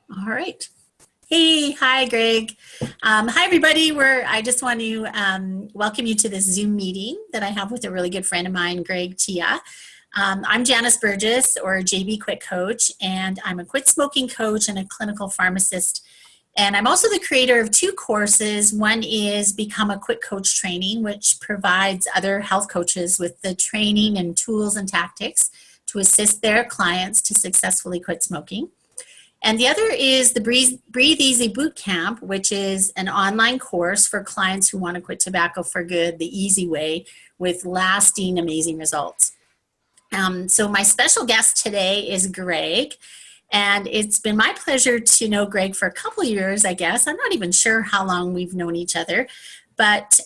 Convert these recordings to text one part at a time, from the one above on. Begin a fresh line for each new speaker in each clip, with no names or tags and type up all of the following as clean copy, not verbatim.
All right. Hey, hi, Greg. Hi, everybody. I just want to welcome you to this Zoom meeting that I have with a really good friend of mine, Greg Teha. I'm Janice Burgess, or JB Quit Coach, and I'm a quit smoking coach and a clinical pharmacist. And I'm also the creator of two courses. One is Become a Quit Coach Training, which provides other health coaches with the training and tools and tactics to assist their clients to successfully quit smoking. And the other is the Breathe Easy Bootcamp, which is an online course for clients who want to quit tobacco for good, the easy way, with lasting, amazing results. So my special guest today is Greg, and it's been my pleasure to know Greg for a couple of years, I guess. I'm not even sure how long we've known each other, but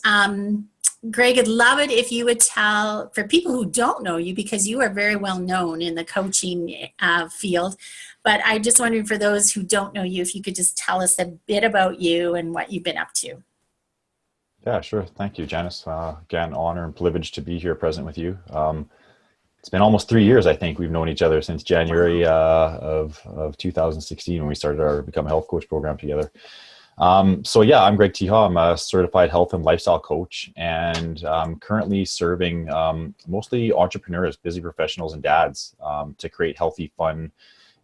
Greg, I'd love it if you would tell, for people who don't know you, because you are very well known in the coaching field, but I just wondered for those who don't know you, if you could just tell us a bit about you and what you've been up to.
Yeah, sure. Thank you, Janice. Again, honor and privilege to be here present with you. It's been almost 3 years, I think. We've known each other since January of 2016 when we started our Become a Health Coach program together. So yeah, I'm Greg Teha. I'm a certified health and lifestyle coach, and I'm currently serving mostly entrepreneurs, busy professionals, and dads to create healthy, fun,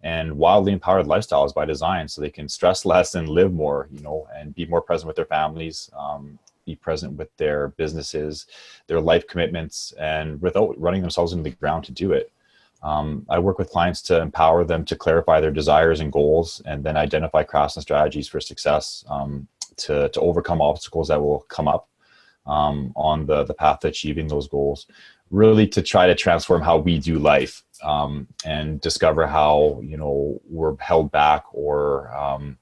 and wildly empowered lifestyles by design, so they can stress less and live more, and be more present with their families, be present with their businesses, their life commitments, and without running themselves into the ground to do it. I work with clients to empower them to clarify their desires and goals, and then identify crafts and strategies for success, to overcome obstacles that will come up on the path to achieving those goals, really to try to transform how we do life, and discover how we're held back or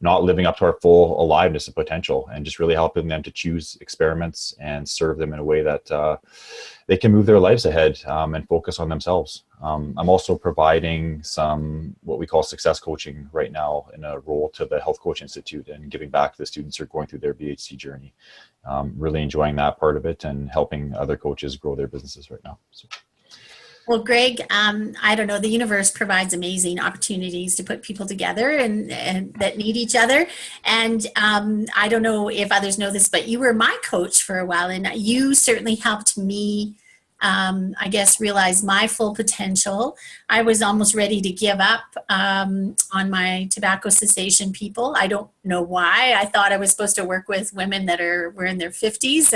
not living up to our full aliveness and potential, and just really helping them to choose experiments and serve them in a way that they can move their lives ahead, and focus on themselves. I'm also providing some what we call success coaching right now in a role to the Health Coach Institute, and giving back to the students who are going through their BHC journey. Really enjoying that part of it, and helping other coaches grow their businesses right now. So.
Well, Greg, I don't know, the universe provides amazing opportunities to put people together and that need each other. And I don't know if others know this, but you were my coach for a while, and you certainly helped me, I guess, realize my full potential. I was almost ready to give up on my tobacco cessation people. I don't know why. I thought I was supposed to work with women that were in their 50s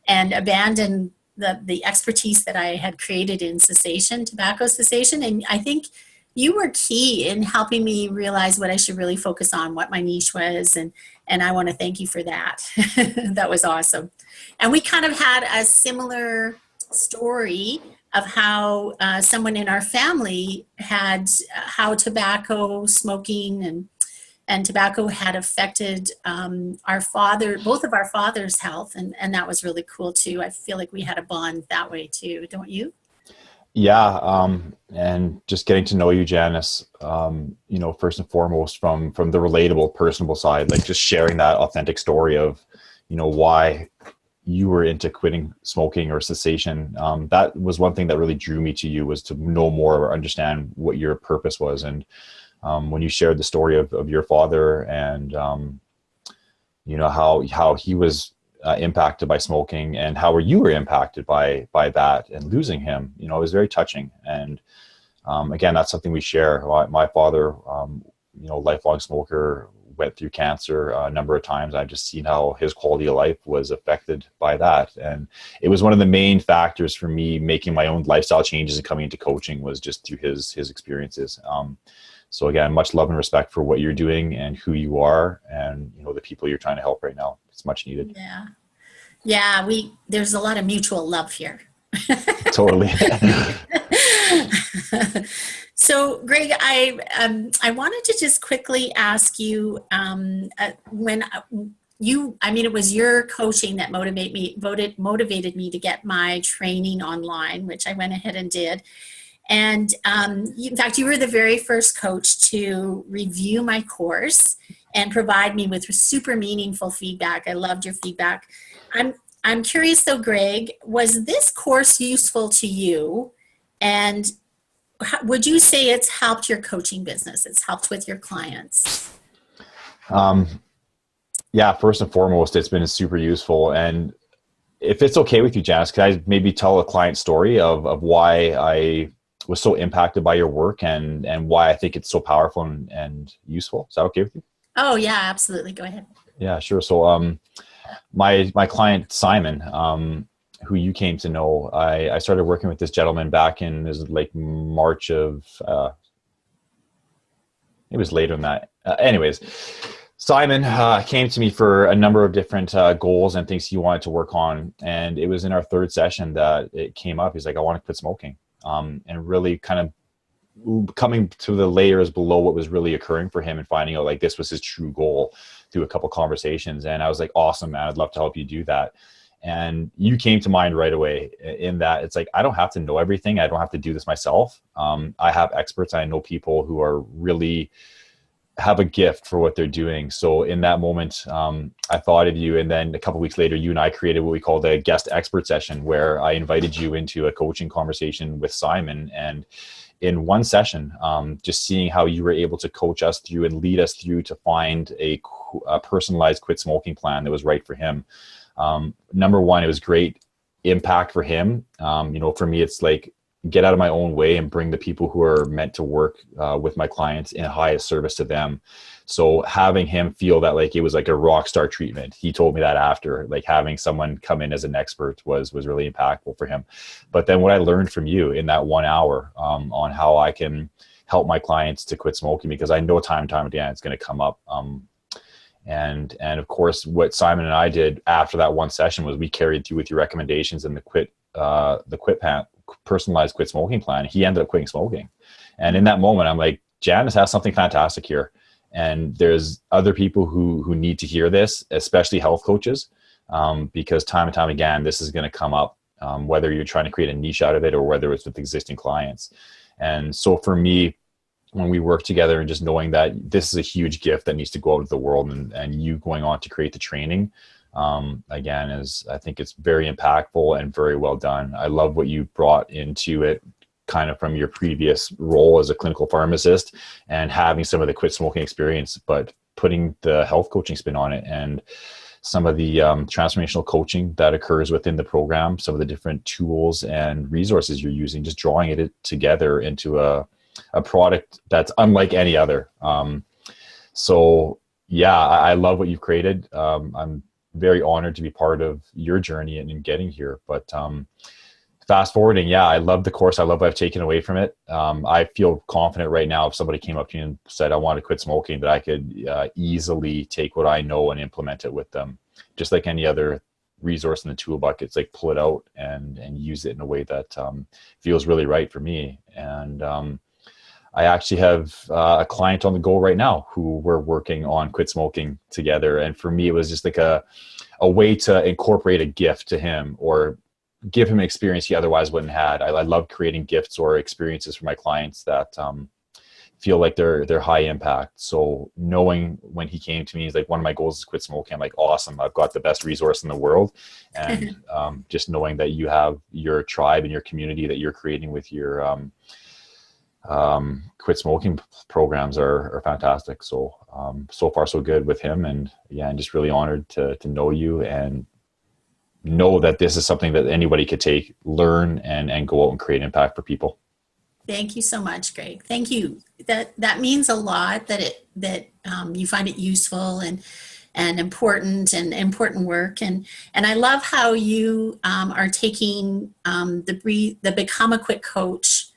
and abandon the expertise that I had created in tobacco cessation. And I think you were key in helping me realize what I should really focus on, what my niche was. And I want to thank you for that. That was awesome. And we kind of had a similar story of how someone in our family had, how tobacco smoking and tobacco had affected both of our father's health. And that was really cool too. I feel like we had a bond that way too, don't you?
Yeah, and just getting to know you, Janice, first and foremost from the relatable, personable side, like just sharing that authentic story of, why you were into quitting smoking or cessation. That was one thing that really drew me to you, was to know more or understand what your purpose was. And when you shared the story of your father, and how he was impacted by smoking, and how you were impacted by that and losing him, it was very touching. And again, that's something we share. My father, lifelong smoker, went through cancer a number of times. I've just seen how his quality of life was affected by that. And it was one of the main factors for me making my own lifestyle changes and coming into coaching, was just through his experiences. So again, much love and respect for what you're doing and who you are, and the people you're trying to help right now. It's much needed.
Yeah, there's a lot of mutual love here.
Totally.
So, Greg, I wanted to just quickly ask you, it was your coaching that motivated me to get my training online, which I went ahead and did. And in fact, you were the very first coach to review my course and provide me with super meaningful feedback. I loved your feedback. I'm curious though, Greg, was this course useful to you? And would you say it's helped your coaching business? It's helped with your clients?
Um, yeah, first and foremost, it's been super useful. And if it's okay with you, Janice, could I maybe tell a client story of why I was so impacted by your work and why I think it's so powerful and useful? Is that okay with you?
Oh yeah, absolutely. Go ahead.
Yeah, sure. So my client Simon, who you came to know, I started working with this gentleman back in, this is like March of it was later than that. Anyways, Simon came to me for a number of different goals and things he wanted to work on. And it was in our third session that it came up. He's like, I want to quit smoking. And really kind of coming to the layers below what was really occurring for him and finding out like this was his true goal through a couple conversations. And I was like, awesome, man, I'd love to help you do that. And you came to mind right away in that it's like, I don't have to know everything. I don't have to do this myself. I have experts. I know people who are really have a gift for what they're doing. So in that moment, I thought of you. And then a couple of weeks later, you and I created what we call the guest expert session, where I invited you into a coaching conversation with Simon. And in one session, just seeing how you were able to coach us through and lead us through to find a personalized quit smoking plan that was right for him. Number one, it was great impact for him. For me, it's like, get out of my own way and bring the people who are meant to work with my clients in highest service to them. So having him feel that like it was like a rock star treatment. He told me that after, like having someone come in as an expert was really impactful for him. But then what I learned from you in that 1 hour on how I can help my clients to quit smoking, because I know time and time again it's going to come up. And of course, what Simon and I did after that one session was we carried through with your recommendations and the personalized quit smoking plan. He ended up quitting smoking. And in that moment, I'm like, Janice has something fantastic here. And there's other people who need to hear this, especially health coaches, because time and time again, this is going to come up, whether you're trying to create a niche out of it or whether it's with existing clients. And so for me, when we work together and just knowing that this is a huge gift that needs to go out to the world, and you going on to create the training, again, I think it's very impactful and very well done. I love what you brought into it kind of from your previous role as a clinical pharmacist and having some of the quit smoking experience, but putting the health coaching spin on it and some of the transformational coaching that occurs within the program, some of the different tools and resources you're using, just drawing it together into a product that's unlike any other. So yeah, I love what you've created. I'm very honored to be part of your journey and in getting here. But fast forwarding, yeah, I love the course. I love what I've taken away from it. I feel confident right now if somebody came up to me and said, I want to quit smoking, that I could easily take what I know and implement it with them. Just like any other resource in the tool bucket, it's like pull it out and use it in a way that feels really right for me. And I actually have a client on the go right now who we're working on quit smoking together. And for me, it was just like a way to incorporate a gift to him or give him an experience he otherwise wouldn't have had. I love creating gifts or experiences for my clients that feel like they're high impact. So knowing when he came to me, he's like, one of my goals is quit smoking. I'm like, awesome. I've got the best resource in the world. And just knowing that you have your tribe and your community that you're creating with your quit smoking programs are fantastic. So so far so good with him, and yeah, I'm just really honored to know you and know that this is something that anybody could take, learn, and go out and create impact for people.
Thank you so much, Greg. Thank you. That means a lot that you find it useful and important work. And I love how you are taking the Become a Quit Coach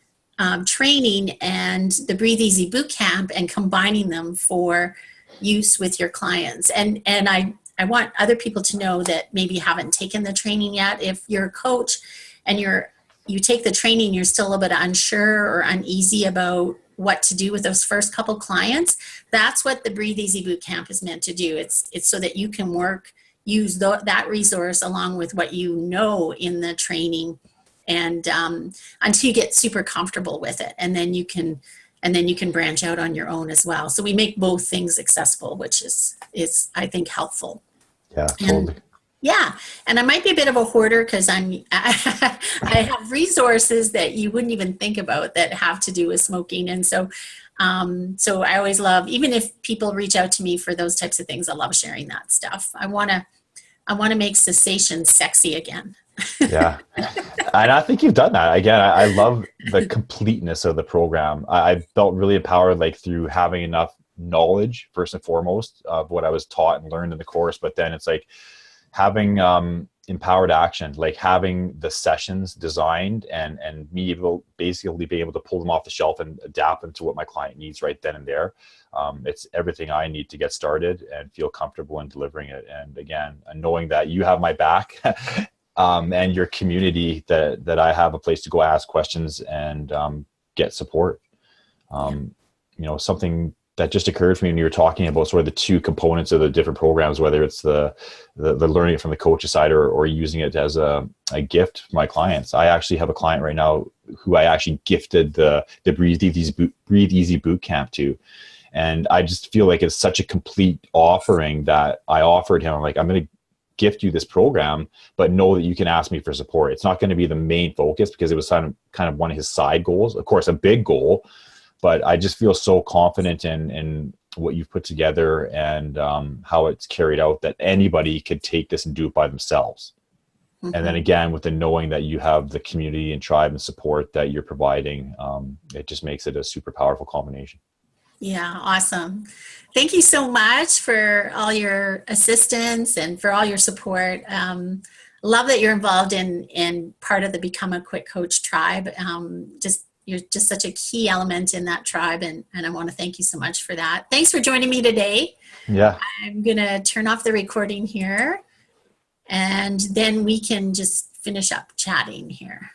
training and the Breathe Easy Bootcamp and combining them for use with your clients. And I want other people to know that maybe haven't taken the training yet. If you're a coach and you take the training, you're still a bit unsure or uneasy about what to do with those first couple clients, that's what the Breathe Easy Bootcamp is meant to do. It's so that you can use that resource along with what you know in the training, and until you get super comfortable with it, and then you can branch out on your own as well. So we make both things accessible, which is I think helpful.
Yeah, totally.
Yeah, and I might be a bit of a hoarder because I have resources that you wouldn't even think about that have to do with smoking, and so I always love, even if people reach out to me for those types of things, I love sharing that stuff. I want to make cessation sexy again.
Yeah. And I think you've done that. Again, I love the completeness of the program. I felt really empowered, like through having enough knowledge, first and foremost, of what I was taught and learned in the course. But then it's like having empowered action, like having the sessions designed and me basically be able to pull them off the shelf and adapt them to what my client needs right then and there. It's everything I need to get started and feel comfortable in delivering it. And again, knowing that you have my back and your community, that I have a place to go ask questions and get support. Something that just occurred to me when you were talking about sort of the two components of the different programs, whether it's the learning it from the coach's side or using it as a gift for my clients. I actually have a client right now who I actually gifted the Breathe Easy Bootcamp to. And I just feel like it's such a complete offering that I offered him. I'm like, I'm going to gift you this program, but know that you can ask me for support. It's not going to be the main focus because it was kind of one of his side goals, of course, a big goal, but I just feel so confident in what you've put together and how it's carried out that anybody could take this and do it by themselves. Mm-hmm. And then again, with the knowing that you have the community and tribe and support that you're providing, it just makes it a super powerful combination.
Yeah, awesome. Thank you so much for all your assistance and for all your support. Love that you're involved in part of the Become a Quick Coach tribe. You're just such a key element in that tribe, and I want to thank you so much for that. Thanks for joining me today.
Yeah.
I'm going to turn off the recording here, and then we can just finish up chatting here.